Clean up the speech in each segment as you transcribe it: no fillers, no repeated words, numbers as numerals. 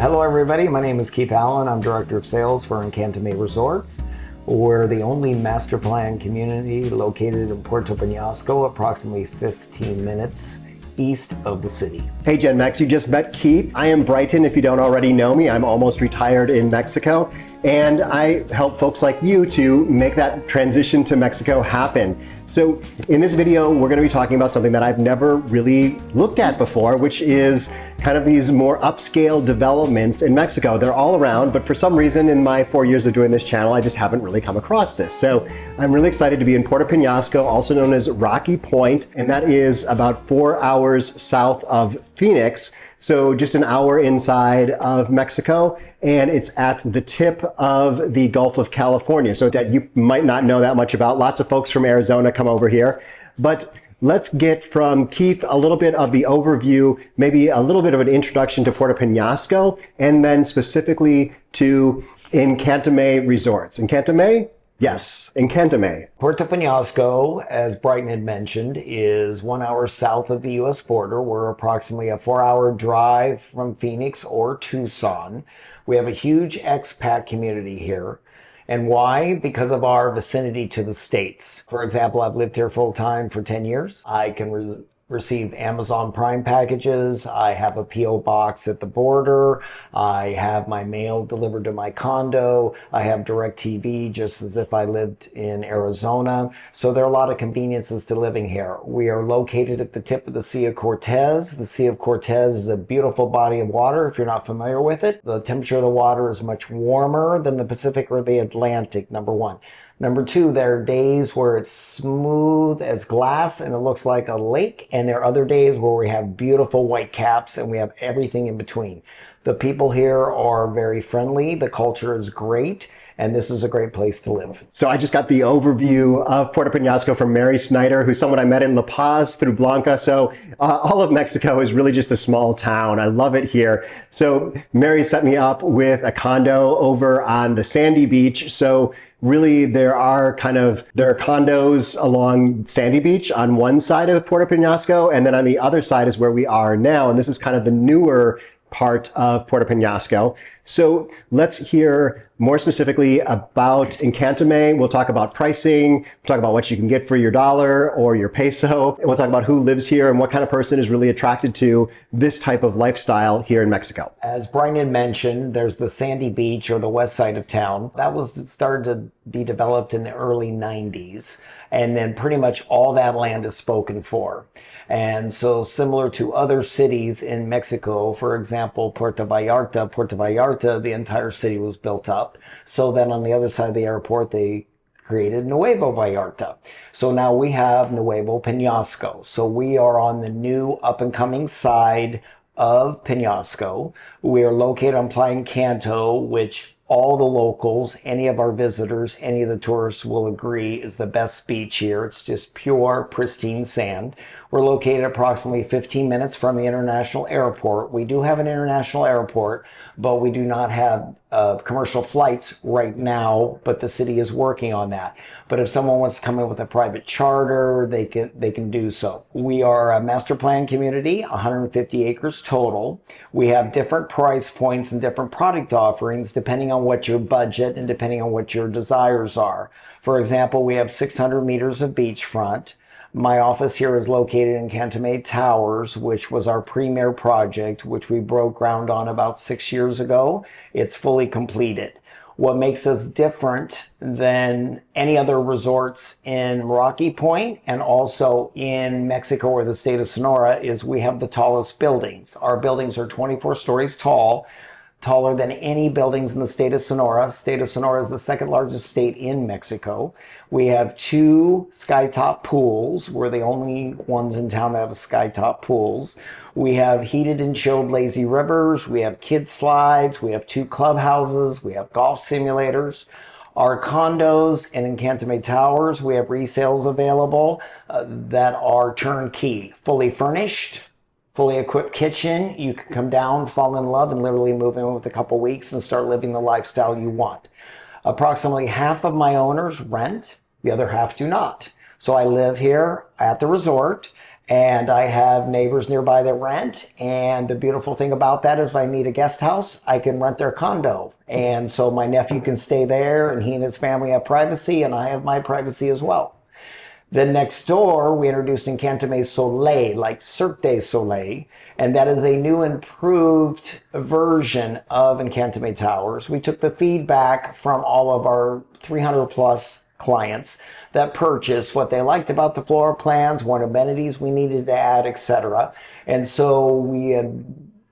Hello everybody, my name is Keith Allen. I'm Director of Sales for Encantame Resorts. We're the only master plan community located in Puerto Peñasco, approximately 15 minutes east of the city. Hey Gen Mex, you just met Keith. I am Brighton, if you don't already know me. I'm almost retired in Mexico, and I help folks like you to make that transition to Mexico happen. So in this video, we're going to be talking about something that I've never really looked at before, which is kind of these more upscale developments in Mexico. They're all around, but for some reason in my 4 years of doing this channel, I just haven't really come across this. So I'm really excited to be in Puerto Peñasco, also known as Rocky Point, and that is about 4 hours south of Phoenix. So just an hour inside of Mexico, and it's at the tip of the Gulf of California. So that you might not know that much about. Lots of folks from Arizona come over here, but let's get from Keith a little bit of the overview, maybe a little bit of an introduction to Puerto Peñasco, and then specifically to Encantame Resorts. Encantame? Yes, Encantame. Puerto Peñasco, as Brighton had mentioned, is 1 hour south of the U.S. border. We're approximately a 4-hour drive from Phoenix or Tucson. We have a huge expat community here. And why? Because of our vicinity to the States. For example, I've lived here full time for 10 years. I can receive Amazon Prime packages. I have a P.O. box at the border. I have my mail delivered to my condo. I have DirecTV just as if I lived in Arizona. So there are a lot of conveniences to living here. We are located at the tip of the Sea of Cortez. The Sea of Cortez is a beautiful body of water if you're not familiar with it. The temperature of the water is much warmer than the Pacific or the Atlantic, number one. Number two, there are days where it's smooth as glass and it looks like a lake. And there are other days where we have beautiful white caps and we have everything in between. The people here are very friendly. The culture is great. And this is a great place to live. So I just got the overview of Puerto Peñasco from Mary Snyder, who's someone I met in La Paz through Blanca. So all of Mexico is really just a small town. I love it here. So Mary set me up with a condo over on the sandy beach. So really there are condos along Sandy Beach on one side of Puerto Peñasco, and then on the other side is where we are now. And this is kind of the newer part of Puerto Peñasco. So let's hear more specifically about Encantame. We'll talk about pricing, we'll talk about what you can get for your dollar or your peso, and we'll talk about who lives here and what kind of person is really attracted to this type of lifestyle here in Mexico. As Brian had mentioned, there's the Sandy Beach or the west side of town. That was started to be developed in the early 90s. And then pretty much all that land is spoken for. And so similar to other cities in Mexico, for example, Puerto Vallarta, the entire city was built up. So then on the other side of the airport, they created Nuevo Vallarta. So now we have Nuevo Peñasco. So we are on the new up and coming side of Peñasco. We are located on Playa Encanto, which all the locals, any of our visitors, any of the tourists will agree is the best beach here. It's just pure, pristine sand. We're located approximately 15 minutes from the international airport. We do have an international airport, but we do not have commercial flights right now, but the city is working on that. But if someone wants to come in with a private charter, they can do so. We are a master plan community, 150 acres total. We have different price points and different product offerings depending on what your budget and depending on what your desires are. For example, we have 600 meters of beachfront. My office here is located in Encantame Towers, which was our premier project, which we broke ground on about 6 years ago. It's fully completed. What makes us different than any other resorts in Rocky Point and also in Mexico or the state of Sonora is we have the tallest buildings. Our buildings are 24 stories tall, taller than any buildings in the state of Sonora. State of Sonora is the second largest state in Mexico. We have 2 skytop pools. We're the only ones in town that have skytop pools. We have heated and chilled lazy rivers. We have kid slides. We have 2 clubhouses. We have golf simulators. Our condos in Encantame Towers, we have resales available that are turnkey, fully furnished, fully equipped kitchen. You can come down, fall in love, and literally move in with a couple weeks and start living the lifestyle you want. Approximately half of my owners rent, the other half do not. So I live here at the resort, And I have neighbors nearby that rent. And the beautiful thing about that is if I need a guest house, I can rent their condo. And so my nephew can stay there and he and his family have privacy and I have my privacy as well. Then next door, we introduced Encantame Soleil, like Cirque du Soleil, and that is a new improved version of Encantame Towers. We took the feedback from all of our 300 plus clients that purchased what they liked about the floor plans, what amenities we needed to add, etc. And so we had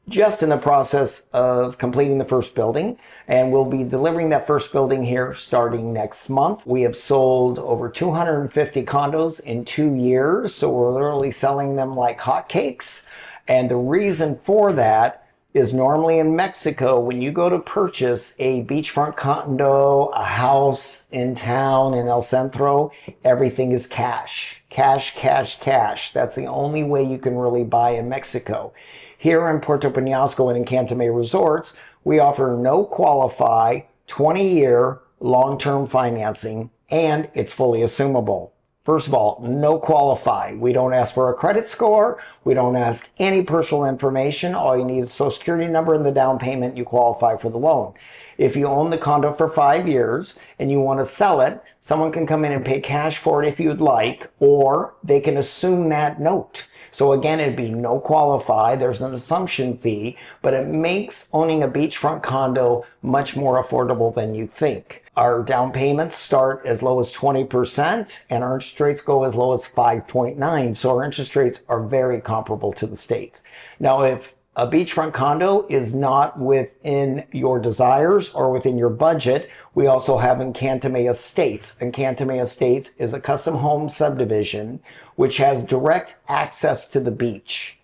just in the process of completing the first building, and we'll be delivering that first building here starting next month. We have sold over 250 condos in 2 years, so we're literally selling them like hotcakes. And the reason for that is normally in Mexico, when you go to purchase a beachfront condo, a house in town in El Centro, everything is cash. Cash, cash, cash. That's the only way you can really buy in Mexico. Here in Puerto Peñasco and Encantame Resorts, we offer no qualify, 20-year long-term financing, and it's fully assumable. First of all, no qualify. We don't ask for a credit score. We don't ask any personal information. All you need is a social security number and the down payment. You qualify for the loan. If you own the condo for 5 years and you want to sell it, someone can come in and pay cash for it if you'd like, or they can assume that note. So again, it'd be no qualify. There's an assumption fee, but it makes owning a beachfront condo much more affordable than you think. Our down payments start as low as 20% and our interest rates go as low as 5.9. So our interest rates are very comparable to the States. Now, if a beachfront condo is not within your desires or within your budget, we also have Encantame Estates. Encantame Estates is a custom home subdivision which has direct access to the beach.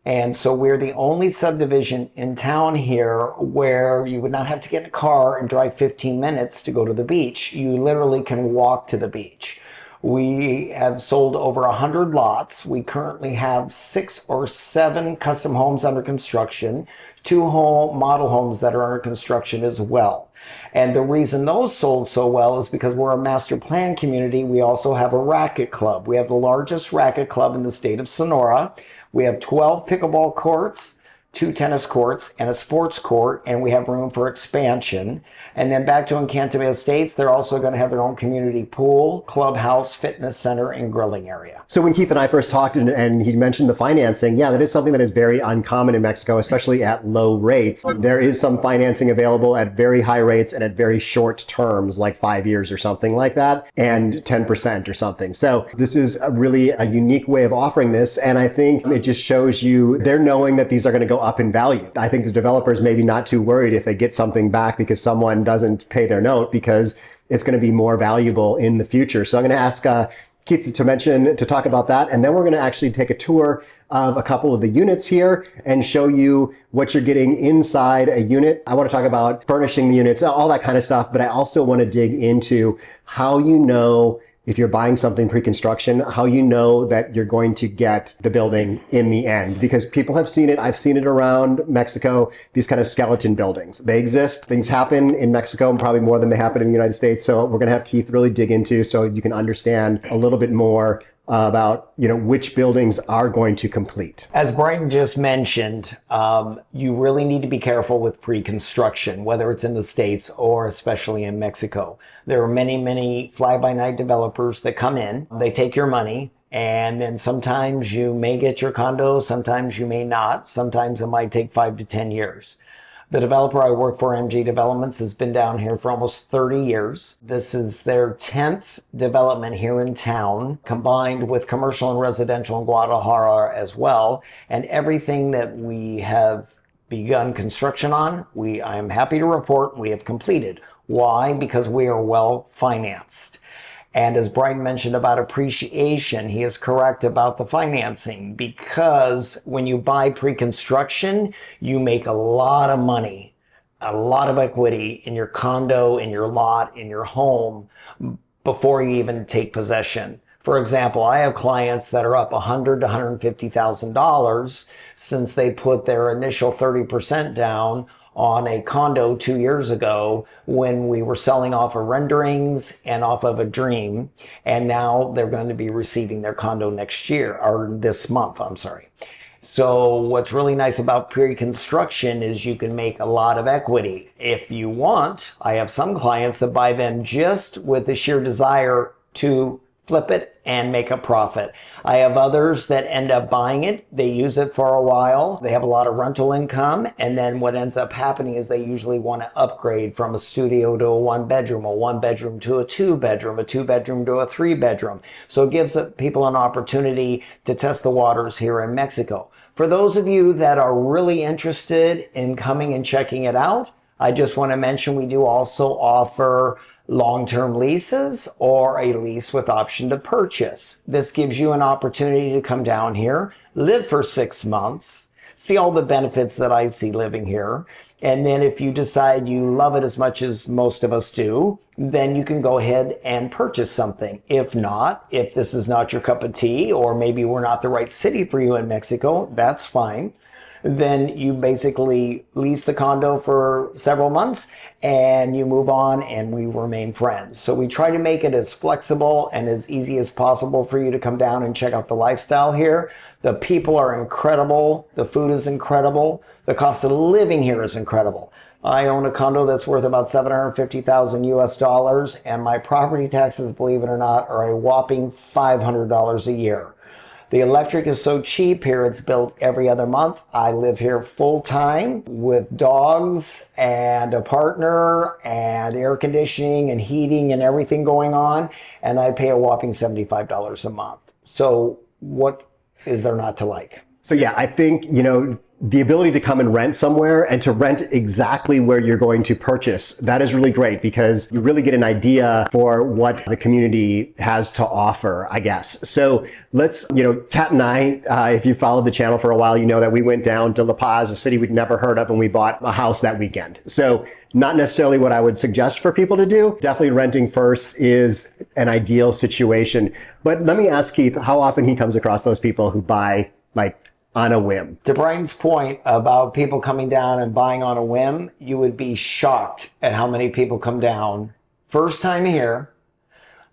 And so we're the only subdivision in town here where you would not have to get in a car and drive 15 minutes to go to the beach. You literally can walk to the beach. We have sold over 100 lots. We currently have 6 or 7 custom homes under construction, 2 model homes that are under construction as well. And the reason those sold so well is because we're a master plan community. We also have a racket club. We have the largest racket club in the state of Sonora. We have 12 pickleball courts, 2 tennis courts, and a sports court, and we have room for expansion. And then back to Encantame Estates, they're also going to have their own community pool, clubhouse, fitness center, and grilling area. So when Keith and I first talked and he mentioned the financing, yeah, that is something that is very uncommon in Mexico, especially at low rates. There is some financing available at very high rates and at very short terms, like 5 years or something like that, and 10% or something. So this is really a unique way of offering this. And I think it just shows you they're knowing that these are going to go up in value. I think the developers may be not too worried if they get something back because someone doesn't pay their note, because it's going to be more valuable in the future. So I'm going to ask Keith to talk about that. And then we're going to actually take a tour of a couple of the units here and show you what you're getting inside a unit. I want to talk about furnishing the units, all that kind of stuff. But I also want to dig into how you know if you're buying something pre-construction, how you know that you're going to get the building in the end. Because people have seen it. I've seen it around Mexico, these kind of skeleton buildings. They exist. Things happen in Mexico, and probably more than they happen in the United States. So we're going to have Keith really dig into so you can understand a little bit more about which buildings are going to complete. As Brighton just mentioned, you really need to be careful with pre-construction, whether it's in the States or especially in Mexico. There are many fly-by-night developers that come in, they take your money, and then sometimes you may get your condo, sometimes you may not. Sometimes it might take 5 to 10 years. The developer I work for, MG Developments, has been down here for almost 30 years. This is their 10th development here in town, combined with commercial and residential in Guadalajara as well. And everything that we have begun construction on, I am happy to report we have completed. Why? Because we are well financed. And as Brian mentioned about appreciation, he is correct about the financing, because when you buy pre-construction, you make a lot of money, a lot of equity in your condo, in your lot, in your home before you even take possession. For example, I have clients that are up $100,000 to $150,000 since they put their initial 30% down on a condo 2 years ago when we were selling off of renderings and off of a dream. And now they're going to be receiving their condo next year, or this month, I'm sorry. So what's really nice about pre-construction is you can make a lot of equity. If you want, I have some clients that buy them just with the sheer desire to flip it and make a profit. I have others that end up buying it. They use it for a while. They have a lot of rental income. And then what ends up happening is they usually want to upgrade from a studio to a one bedroom to a two bedroom to a three bedroom. So it gives people an opportunity to test the waters here in Mexico. For those of you that are really interested in coming and checking it out, I just want to mention we do also offer long-term leases or a lease with option to purchase. This gives you an opportunity to come down here, live for 6 months, see all the benefits that I see living here. And then if you decide you love it as much as most of us do, then you can go ahead and purchase something. If not, if this is not your cup of tea, or maybe we're not the right city for you in Mexico, that's fine. Then you basically lease the condo for several months and you move on and we remain friends. So we try to make it as flexible and as easy as possible for you to come down and check out the lifestyle here. The people are incredible. The food is incredible. The cost of living here is incredible. I own a condo that's worth about 750,000 US dollars, and my property taxes, believe it or not, are a whopping $500 a year. The electric is so cheap here, it's billed every other month. I live here full time with dogs and a partner and air conditioning and heating and everything going on, and I pay a whopping $75 a month. So what is there not to like? So yeah, I think, the ability to come and rent somewhere and to rent exactly where you're going to purchase, that is really great because you really get an idea for what the community has to offer, I guess. So let's, Kat and I, if you followed the channel for a while, you know that we went down to La Paz, a city we'd never heard of, and we bought a house that weekend. So not necessarily what I would suggest for people to do. Definitely renting first is an ideal situation. But let me ask Keith how often he comes across those people who buy on a whim. To Brian's point about people coming down and buying on a whim, you would be shocked at how many people come down first time here.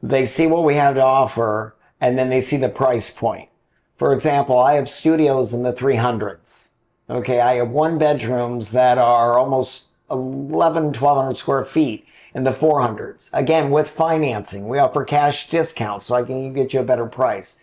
They see what we have to offer and then they see the price point. For example, I have studios in the 300s. Okay, I have one bedrooms that are almost 1,200 square feet in the 400s. Again, with financing, we offer cash discounts so I can get you a better price.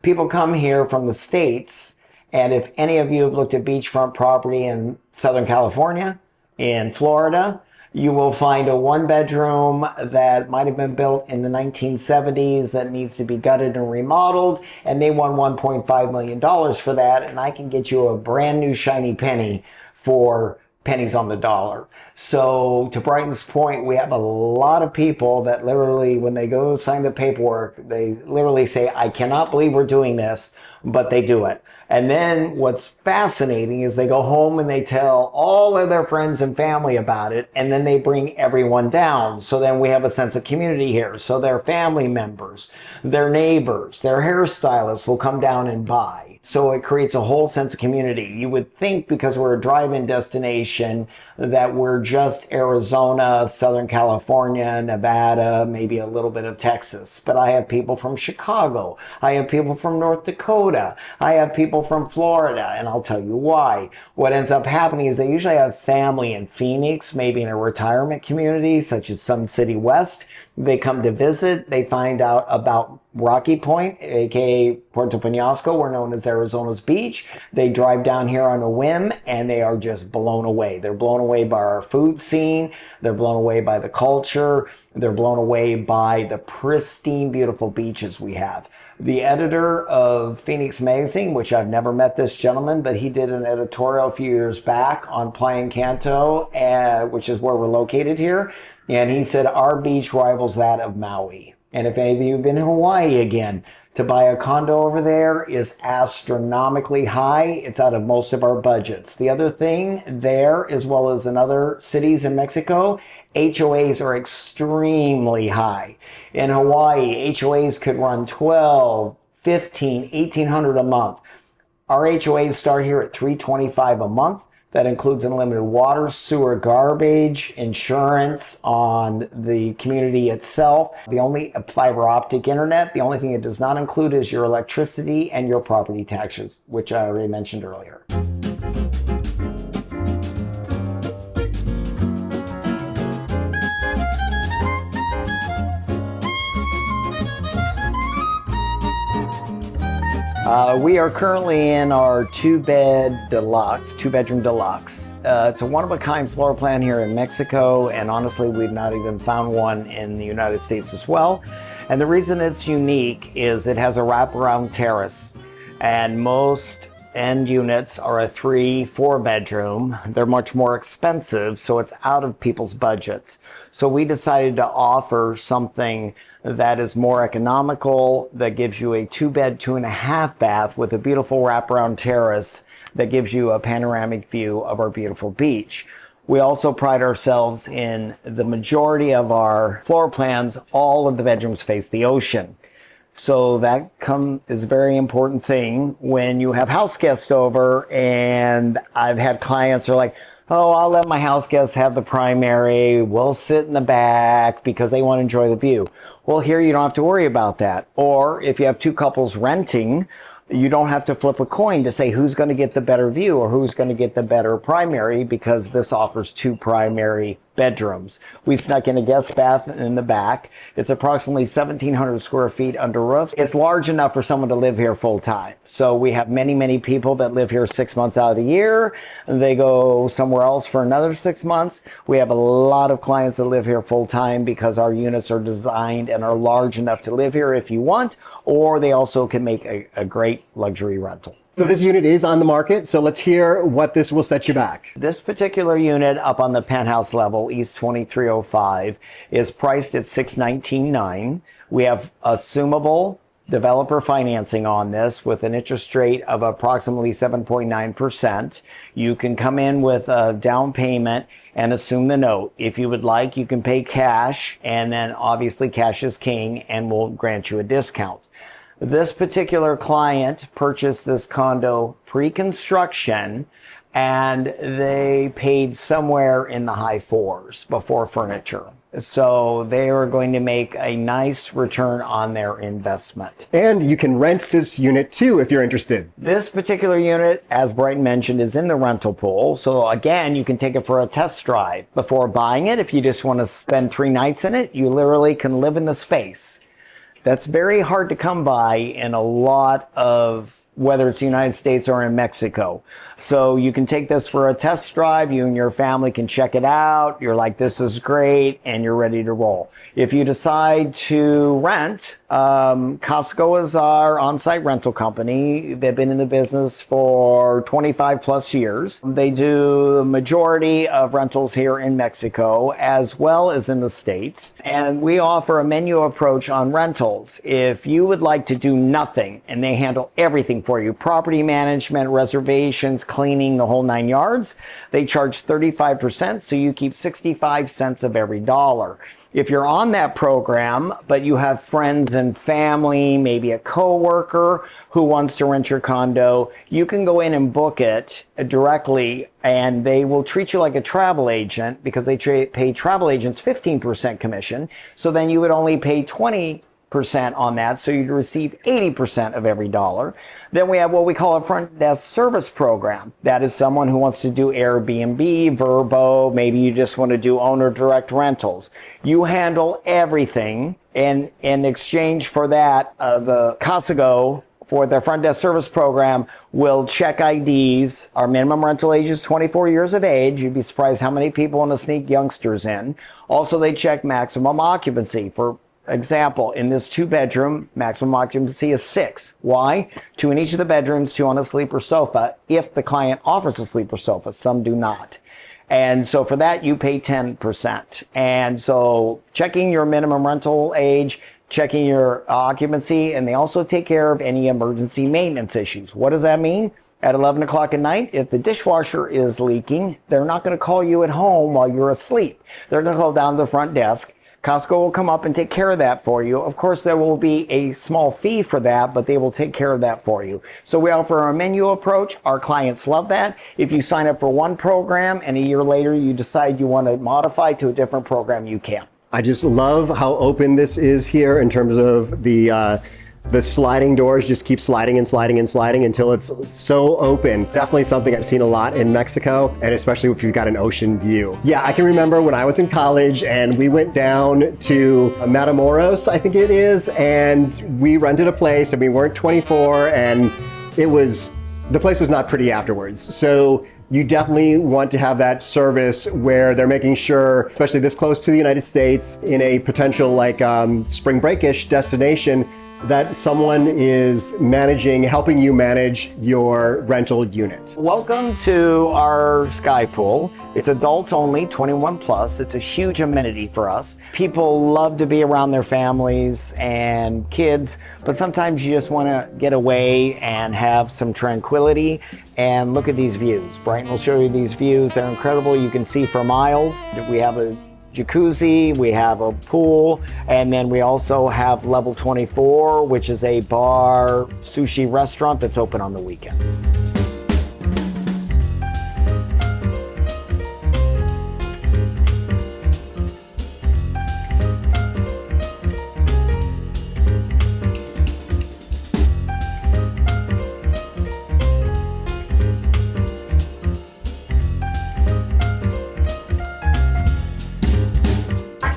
People come here from the States. And if any of you have looked at beachfront property in Southern California, in Florida, you will find a one bedroom that might have been built in the 1970s that needs to be gutted and remodeled. And they won $1.5 million for that. And I can get you a brand new shiny penny for pennies on the dollar. So to Brighton's point, we have a lot of people that literally, when they go sign the paperwork, they literally say, I cannot believe we're doing this, but they do it. And then what's fascinating is they go home and they tell all of their friends and family about it, and then they bring everyone down. So then we have a sense of community here. So their family members, their neighbors, their hairstylists will come down and buy. So it creates a whole sense of community. You would think because we're a drive-in destination that we're just Arizona, Southern California, Nevada, maybe a little bit of Texas. But I have people from Chicago. I have people from North Dakota. I have people from Florida, and I'll tell you why. What ends up happening is they usually have family in Phoenix, maybe in a retirement community such as Sun City West. They come to visit. They find out about Rocky Point, aka Puerto Peñasco. We're known as Arizona's beach. They drive down here on a whim and they are just blown away. They're blown away by our food scene. They're blown away by the culture. They're blown away by the pristine, beautiful beaches we have. The editor of Phoenix Magazine, which I've never met this gentleman, but he did an editorial a few years back on Playa Encanto, which is where we're located here. And he said, our beach rivals that of Maui. And if any of you have been in Hawaii again, to buy a condo over there is astronomically high. It's out of most of our budgets. The other thing there, as well as in other cities in Mexico, HOAs are extremely high. In Hawaii, HOAs could run 12, 15, 1,800 a month. Our HOAs start here at $325 a month. That includes unlimited water, sewer, garbage, insurance on the community itself. The only fiber optic internet, the only thing it does not include is your electricity and your property taxes, which I already mentioned earlier. We are currently in our two-bedroom deluxe. It's a one-of-a-kind floor plan here in Mexico, and honestly, we've not even found one in the United States as well. And the reason it's unique is it has a wraparound terrace, and most end units are a 3-4 bedroom. They're much more expensive, so it's out of people's budgets. So we decided to offer something that is more economical, that gives you a 2-bed, 2.5 bath with a beautiful wraparound terrace that gives you a panoramic view of our beautiful beach. We also pride ourselves in the majority of our floor plans, all of the bedrooms face the ocean. So that is a very important thing when you have house guests over, and I've had clients who are like, oh, I'll let my house guests have the primary. We'll sit in the back because they want to enjoy the view. Well, here you don't have to worry about that. Or if you have two couples renting, you don't have to flip a coin to say who's going to get the better view or who's going to get the better primary, because this offers 2 primary bedrooms. We snuck in a guest bath in the back. It's approximately 1,700 square feet under roof. It's large enough for someone to live here full time. So we have many, many people that live here 6 months out of the year. They go somewhere else for another 6 months. We have a lot of clients that live here full time because our units are designed and are large enough to live here if you want, or they also can make a great luxury rental. So this unit is on the market, so let's hear what this will set you back. This particular unit up on the penthouse level, East 2305, is priced at $619,900. We have assumable developer financing on this with an interest rate of approximately 7.9%. You can come in with a down payment and assume the note. If you would like, you can pay cash, and then obviously cash is king, and we'll grant you a discount. This particular client purchased this condo pre-construction, and they paid somewhere in the high 4s before furniture. So they are going to make a nice return on their investment. And you can rent this unit too if you're interested. This particular unit, as Brighton mentioned, is in the rental pool. So again, you can take it for a test drive. Before buying it, if you just want to spend 3 nights in it, you literally can live in the space. That's very hard to come by in a lot of, whether it's the United States or in Mexico. So you can take this for a test drive. You and your family can check it out. You're like, this is great, and you're ready to roll. If you decide to rent, Costco is our on-site rental company. They've been in the business for 25 plus years. They do the majority of rentals here in Mexico as well as in the States. And we offer a menu approach on rentals. If you would like to do nothing and they handle everything for you, property management, reservations, cleaning, the whole 9 yards, they charge 35%, so you keep 65 cents of every dollar. If you're on that program, but you have friends and family, maybe a coworker who wants to rent your condo, you can go in and book it directly, and they will treat you like a travel agent because they pay travel agents 15% commission. So then you would only pay 20% on that, so you'd receive 80% of every dollar. Then we have what we call a front desk service program. That is someone who wants to do Airbnb, Vrbo, maybe you just want to do owner direct rentals. You handle everything, and in exchange for that, the Costco, for their front desk service program, will check IDs. Our minimum rental age is 24 years of age. You'd be surprised how many people want to sneak youngsters in. Also, they check maximum occupancy. For example, in this 2-bedroom, maximum occupancy is 6. Why? 2 in each of the bedrooms, 2 on a sleeper sofa, if the client offers a sleeper sofa. Some do not. And so for that, you pay 10%. And so checking your minimum rental age, checking your occupancy, and they also take care of any emergency maintenance issues. What does that mean? At 11 o'clock at night, if the dishwasher is leaking, they're not going to call you at home while you're asleep. They're going to call down to the front desk. Costco will come up and take care of that for you. Of course, there will be a small fee for that, but they will take care of that for you. So we offer a menu approach. Our clients love that. If you sign up for one program and a year later you decide you want to modify to a different program, you can. I just love how open this is here in terms of the sliding doors just keep sliding and sliding and sliding until it's so open. Definitely something I've seen a lot in Mexico, and especially if you've got an ocean view. Yeah, I can remember when I was in college and we went down to Matamoros, I think it is, and we rented a place and we weren't 24 and the place was not pretty afterwards. So you definitely want to have that service where they're making sure, especially this close to the United States, in a potential like spring break-ish destination, that someone is helping you manage your rental unit. Welcome to our sky pool. It's adults only, 21 plus. It's a huge amenity for us. People love to be around their families and kids, but sometimes you just want to get away and have some tranquility and look at these views. Brighton will show you these views. They're incredible. You can see for miles. We have a jacuzzi, we have a pool, and then we also have level 24, which is a bar sushi restaurant that's open on the weekends.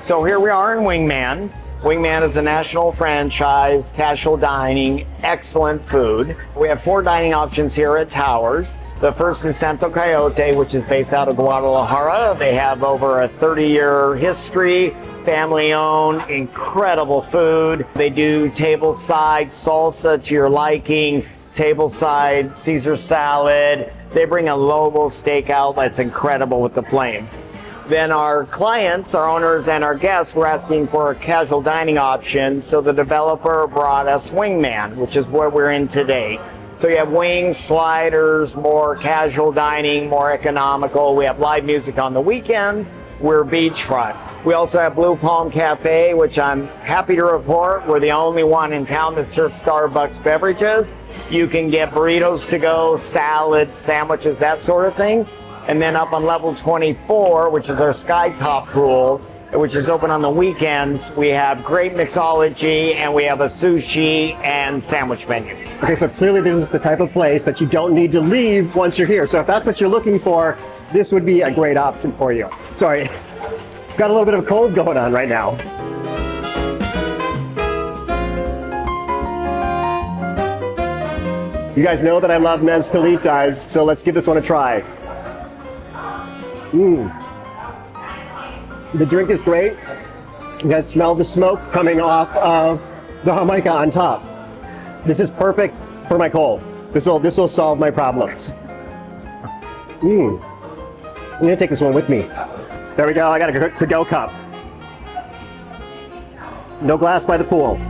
So here we are in Wingman. Wingman is a national franchise, casual dining, excellent food. We have 4 dining options here at Towers. The first is Santo Coyote, which is based out of Guadalajara. They have over a 30-year history, family-owned, incredible food. They do tableside salsa to your liking, tableside Caesar salad. They bring a Lobo steak out that's incredible with the flames. Then our clients, our owners, and our guests were asking for a casual dining option, so the developer brought us Wingman, which is what we're in today. So you have wings, sliders, more casual dining, more economical. We have live music on the weekends. We're beachfront. We also have Blue Palm Cafe, which I'm happy to report we're the only one in town that serves Starbucks beverages. You can get burritos to go, salads, sandwiches, that sort of thing. And then up on level 24, which is our skytop pool, which is open on the weekends, we have great mixology and we have a sushi and sandwich menu. Okay, so clearly this is the type of place that you don't need to leave once you're here. So if that's what you're looking for, this would be a great option for you. Sorry, got a little bit of a cold going on right now. You guys know that I love mezcalitas, so let's give this one a try. The drink is great. You guys smell the smoke coming off of the Jamaica on top. This is perfect for my cold. This will solve my problems. I'm gonna take this one with me. There we go, I got a to-go cup. No glass by the pool.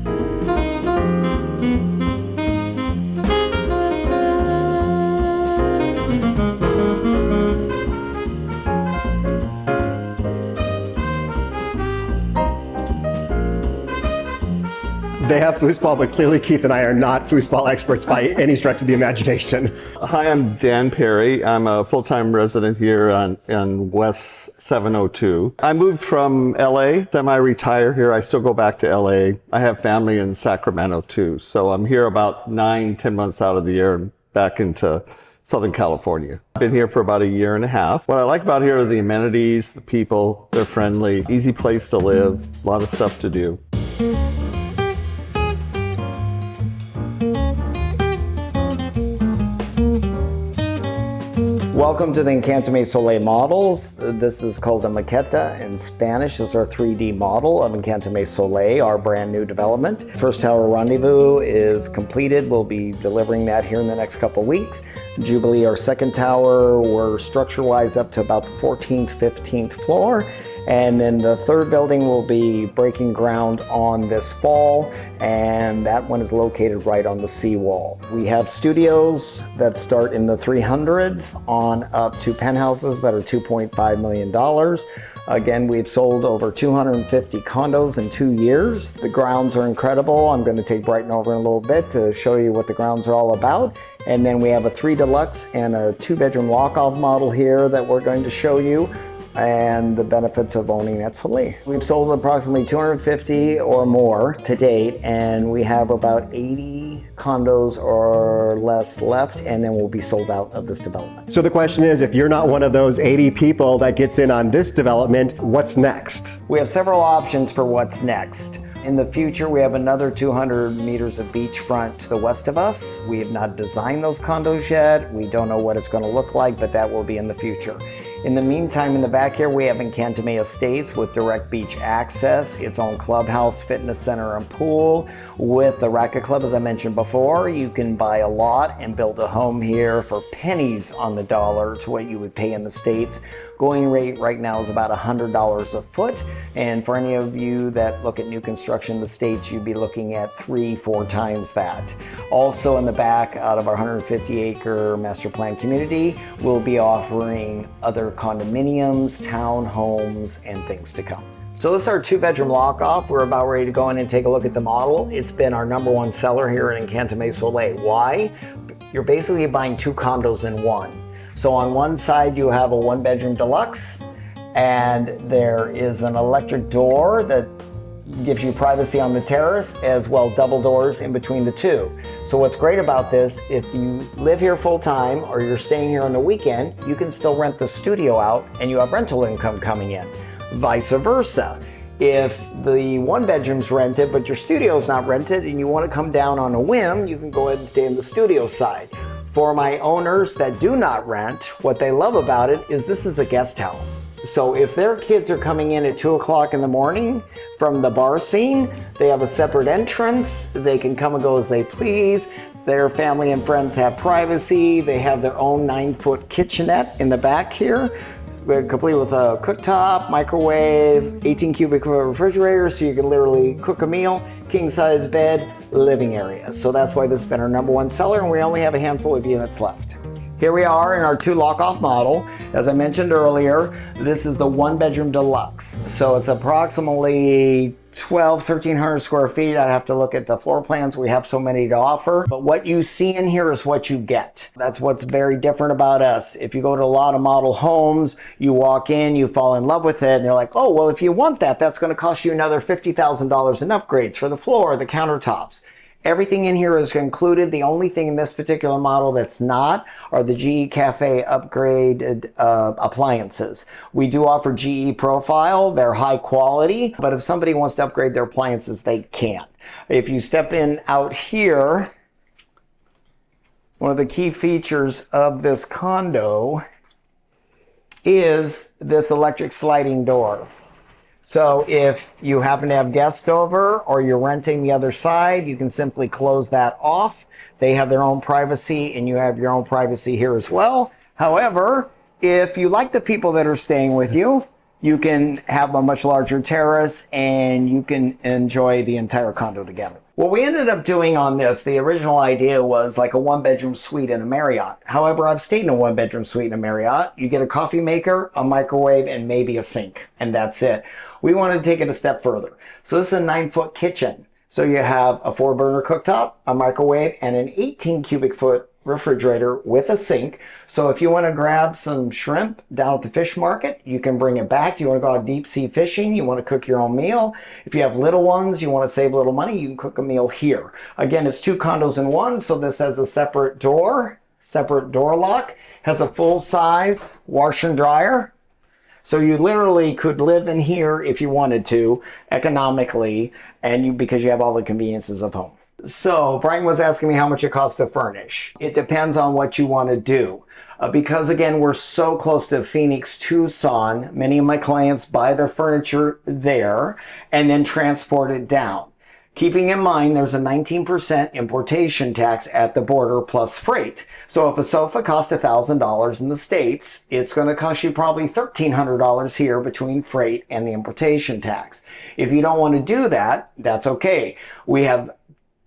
They have foosball, but clearly Keith and I are not foosball experts by any stretch of the imagination. Hi, I'm Dan Perry. I'm a full-time resident here on West 702. I moved from LA, semi-retire here. I still go back to LA. I have family in Sacramento too. So I'm here about 9-10 months out of the year and back into Southern California. I've been here for about 1.5 years. What I like about here are the amenities, the people, they're friendly, easy place to live, a lot of stuff to do. Welcome to the Encantame Soleil models. This is called a maqueta in Spanish. This is our 3D model of Encantame Soleil, our brand new development. First tower rendezvous is completed. We'll be delivering that here in the next couple weeks. Jubilee, our second tower, we're structure-wise up to about the 14th, 15th floor. And then the third building will be breaking ground on this fall, and that one is located right on the seawall. We have studios that start in the 300s on up to penthouses that are $2.5 million. Again, we've sold over 250 condos in 2 years. The grounds are incredible. I'm going to take Brighton over in a little bit to show you what the grounds are all about. And then we have a 3 Deluxe and a 2-bedroom lock-off model here that we're going to show you, and the benefits of owning at Soleil. We've sold approximately 250 or more to date, and we have about 80 condos or less left, and then we'll be sold out of this development. So the question is, if you're not one of those 80 people that gets in on this development, what's next? We have several options for what's next. In the future, we have another 200 meters of beachfront to the west of us. We have not designed those condos yet. We don't know what it's going to look like, but that will be in the future. In the meantime, in the back here, we have Encantame Estates with direct beach access, its own clubhouse, fitness center, and pool. With the Racket Club, as I mentioned before, you can buy a lot and build a home here for pennies on the dollar to what you would pay in the States. Going rate right now is about $100 a foot. And for any of you that look at new construction in the States, you'd be looking at 3-4 times that. Also in the back, out of our 150-acre master plan community, we'll be offering other condominiums, townhomes, and things to come. So this is our 2-bedroom lock-off. We're about ready to go in and take a look at the model. It's been our #1 seller here in Encantame Soleil. Why? You're basically buying 2 condos in one. So on one side you have a 1-bedroom deluxe, and there is an electric door that gives you privacy on the terrace, as well double doors in between the two. So what's great about this, if you live here full time or you're staying here on the weekend, you can still rent the studio out and you have rental income coming in. Vice versa. If the 1-bedroom's rented but your studio's not rented and you want to come down on a whim, you can go ahead and stay in the studio side. For my owners that do not rent, what they love about it is this is a guest house. So if their kids are coming in at 2 o'clock in the morning from the bar scene, they have a separate entrance. They can come and go as they please. Their family and friends have privacy. They have their own 9-foot kitchenette in the back here, complete with a cooktop, microwave, 18 cubic foot refrigerator, so you can literally cook a meal, king size bed, living area. So that's why this has been our #1 seller, and we only have a handful of units left. Here we are in our 2 lock-off model. As I mentioned earlier, this is the 1-bedroom deluxe. So it's approximately 1,300 square feet. I'd have to look at the floor plans. We have so many to offer. But what you see in here is what you get. That's what's very different about us. If you go to a lot of model homes, you walk in, you fall in love with it, and they're like, oh, well, if you want that, that's going to cost you another $50,000 in upgrades for the floor, the countertops. Everything in here is included. The only thing in this particular model that's not are the GE Cafe upgraded appliances. We do offer GE Profile. They're high quality, but if somebody wants to upgrade their appliances, they can. If you step in out here, one of the key features of this condo is this electric sliding door. So if you happen to have guests over or you're renting the other side, you can simply close that off. They have their own privacy and you have your own privacy here as well. However, if you like the people that are staying with you, you can have a much larger terrace and you can enjoy the entire condo together. What we ended up doing on this, the original idea was like a 1-bedroom suite in a Marriott. However, I've stayed in a 1-bedroom suite in a Marriott. You get a coffee maker, a microwave, and maybe a sink, and that's it. We wanted to take it a step further. So this is a 9-foot kitchen. So you have a 4-burner cooktop, a microwave, and an 18 cubic foot refrigerator with a sink. So if you want to grab some shrimp down at the fish market, you can bring it back. You want to go out deep sea fishing, you want to cook your own meal. If you have little ones, you want to save a little money, you can cook a meal here. Again, it's 2 condos in one, so this has a separate door lock, has a full-size washer and dryer. So you literally could live in here if you wanted to, economically, and because you have all the conveniences of home. So Brian was asking me how much it costs to furnish. It depends on what you want to do. Because again, we're so close to Phoenix, Tucson, many of my clients buy their furniture there and then transport it down. Keeping in mind there's a 19% importation tax at the border plus freight. So if a sofa costs $1,000 in the States, it's going to cost you probably $1,300 here between freight and the importation tax. If you don't want to do that, that's okay. We have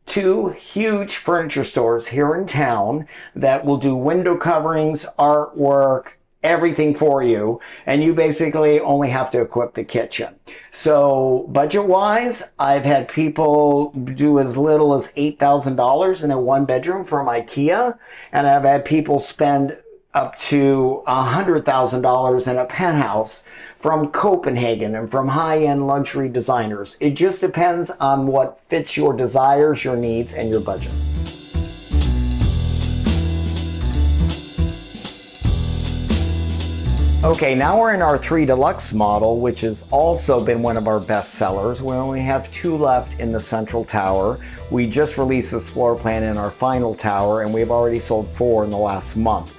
2 huge furniture stores here in town that will do window coverings, artwork, everything for you, and you basically only have to equip the kitchen. So budget wise, I've had people do as little as $8,000 in a 1-bedroom from IKEA, and I've had people spend up to $100,000 in a penthouse from Copenhagen and from high-end luxury designers. It just depends on what fits your desires, your needs, and your budget. Okay, now we're in our 3 Deluxe model, which has also been one of our best sellers. We only have 2 left in the central tower. We just released this floor plan in our final tower, and we've already sold 4 in the last month.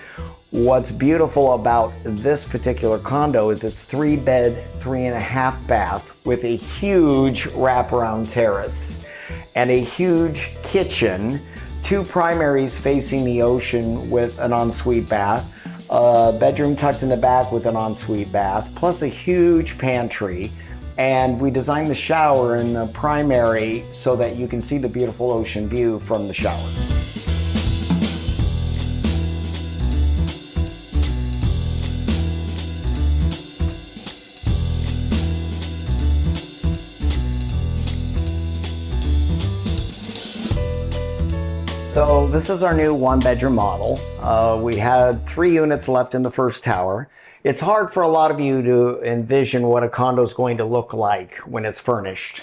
What's beautiful about this particular condo is it's 3-bed, 3.5 bath with a huge wraparound terrace and a huge kitchen, 2 primaries facing the ocean with an ensuite bath, a bedroom tucked in the back with an ensuite bath, plus a huge pantry. And we designed the shower in the primary so that you can see the beautiful ocean view from the shower. So this is our new 1-bedroom model. We had 3 units left in the first tower. It's hard for a lot of you to envision what a condo is going to look like when it's furnished.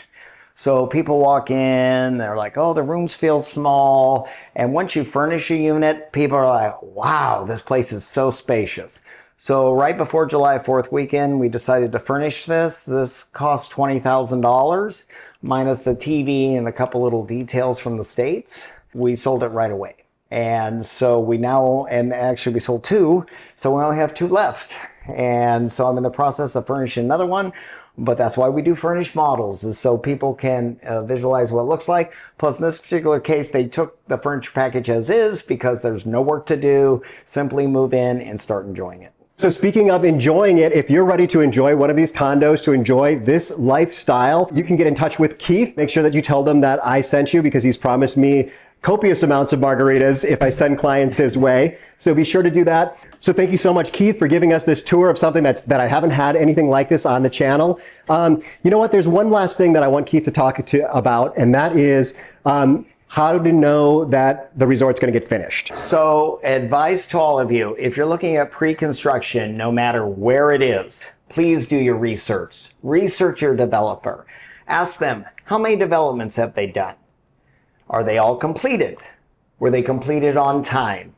So people walk in, they're like, oh, the rooms feel small. And once you furnish a unit, people are like, wow, this place is so spacious. So right before July 4th weekend, we decided to furnish this. This cost $20,000 minus the TV and a couple little details from the States. We sold it right away. And so we now, and actually we sold 2, so we only have 2 left. And so I'm in the process of furnishing another one, but that's why we do furnished models, is so people can visualize what it looks like. Plus in this particular case, they took the furniture package as is because there's no work to do. Simply move in and start enjoying it. So speaking of enjoying it, if you're ready to enjoy one of these condos, to enjoy this lifestyle, you can get in touch with Keith. Make sure that you tell them that I sent you, because he's promised me copious amounts of margaritas if I send clients his way. So be sure to do that. So thank you so much, Keith, for giving us this tour of something that I haven't had anything like this on the channel. You know what? There's one last thing that I want Keith to talk about, and that is how to know that the resort's going to get finished. So advice to all of you, if you're looking at pre-construction, no matter where it is, please do your research. Research your developer. Ask them, how many developments have they done? Are they all completed? Were they completed on time?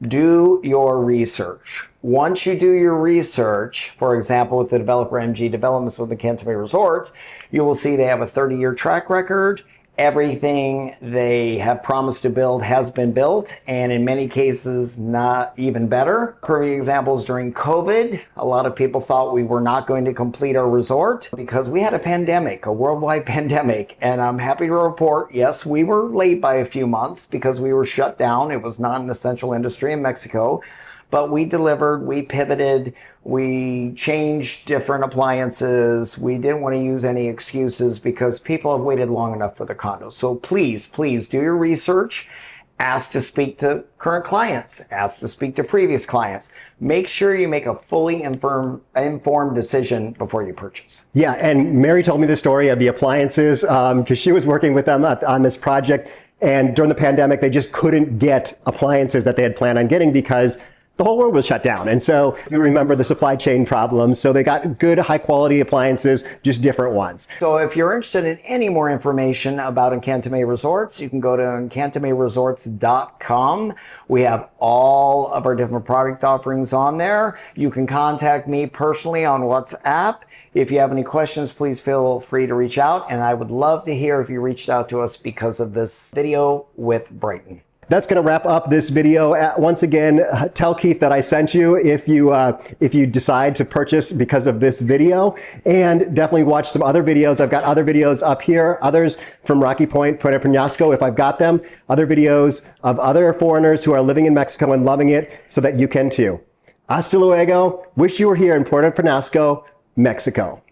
Do your research. Once you do your research, for example, with the developer MG Developments with Encantame Resorts, you will see they have a 30-year track record. Everything they have promised to build has been built, and in many cases, not even better. Perfect examples during COVID, a lot of people thought we were not going to complete our resort because we had a pandemic, a worldwide pandemic, and I'm happy to report, yes, we were late by a few months because we were shut down. It was not an essential industry in Mexico. But we delivered, we pivoted, we changed different appliances. We didn't want to use any excuses because people have waited long enough for the condo. So please, please do your research. Ask to speak to current clients. Ask to speak to previous clients. Make sure you make a fully informed decision before you purchase. Yeah, and Mary told me the story of the appliances because she was working with them on this project. And during the pandemic, they just couldn't get appliances that they had planned on getting because the whole world was shut down. And so you remember the supply chain problems. So they got good, high quality appliances, just different ones. So if you're interested in any more information about Encantame Resorts, you can go to encantameresorts.com. We have all of our different product offerings on there. You can contact me personally on WhatsApp. If you have any questions, please feel free to reach out. And I would love to hear if you reached out to us because of this video with Brighton. That's going to wrap up this video. Once again, tell Keith that I sent you if you decide to purchase because of this video, and definitely watch some other videos. I've got other videos up here, others from Rocky Point, Puerto Peñasco, if I've got them, other videos of other foreigners who are living in Mexico and loving it so that you can too. Hasta luego. Wish you were here in Puerto Peñasco, Mexico.